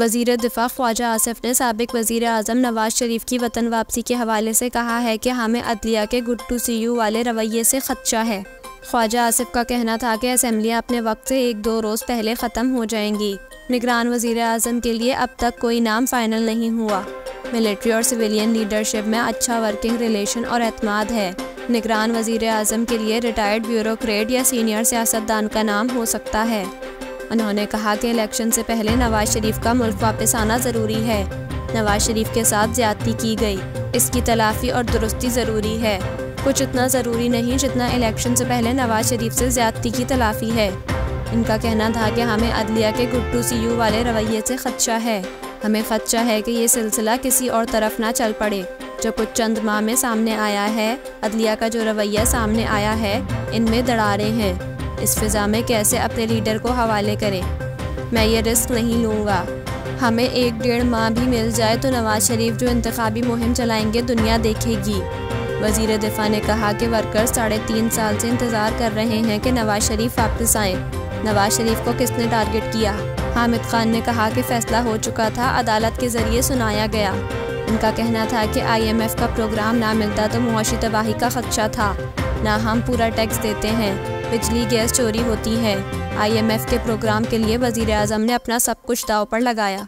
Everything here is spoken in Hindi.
वज़ीर दिफ़ा ख्वाजा आसिफ ने साबिक़ वज़ीर आज़म नवाज शरीफ की वतन वापसी के हवाले से कहा है कि हमें अदलिया के गुड टू सी यू वाले रवैये से खदशा है। ख्वाजा आसिफ का कहना था कि असम्बलियाँ अपने वक्त से 1-2 रोज़ पहले ख़त्म हो जाएंगी। निगरान वज़ीर आज़म के लिए अब तक कोई नाम फ़ाइनल नहीं हुआ। मिलिट्री और सिविलियन लीडरशिप में अच्छा वर्किंग रिलेशन और एतमाद है। निगरान वज़ीर आज़म के लिए रिटायर्ड ब्यूरोक्रेट या सीनियर सियासतदान का नाम हो सकता है। उन्होंने कहा कि इलेक्शन से पहले नवाज शरीफ का मुल्क वापस आना ज़रूरी है। नवाज शरीफ के साथ ज़्यादती की गई, इसकी तलाफ़ी और दुरुस्ती ज़रूरी है। कुछ इतना ज़रूरी नहीं जितना इलेक्शन से पहले नवाज शरीफ से ज़्यादती की तलाफ़ी है। इनका कहना था कि हमें अदलिया के गुड टू सी यू वाले रवैये से खदशा है। हमें खदशा है कि ये सिलसिला किसी और तरफ ना चल पड़े। जो कुछ चंद माह में सामने आया है, अदलिया का जो रवैया सामने आया है, इनमें दरारें हैं। इस फिज़ा में कैसे अपने लीडर को हवाले करें। मैं ये रिस्क नहीं लूँगा। हमें 1-1.5 माह भी मिल जाए तो नवाज शरीफ जो इंतखाबी मुहिम चलाएंगे दुनिया देखेगी। वज़ीर दिफ़ा ने कहा कि वर्कर्स 3.5 साल से इंतज़ार कर रहे हैं कि नवाज शरीफ वापस आएँ। नवाज शरीफ को किसने टारगेट किया? हामिद खान ने कहा कि फ़ैसला हो चुका था, अदालत के ज़रिए सुनाया गया। उनका कहना था कि IMF का प्रोग्राम ना मिलता तो मुआशी तबाही का खदशा था। ना हम पूरा टैक्स देते हैं, बिजली गैस चोरी होती है। IMF के प्रोग्राम के लिए वज़ीर आज़म ने अपना सब कुछ दांव पर लगाया।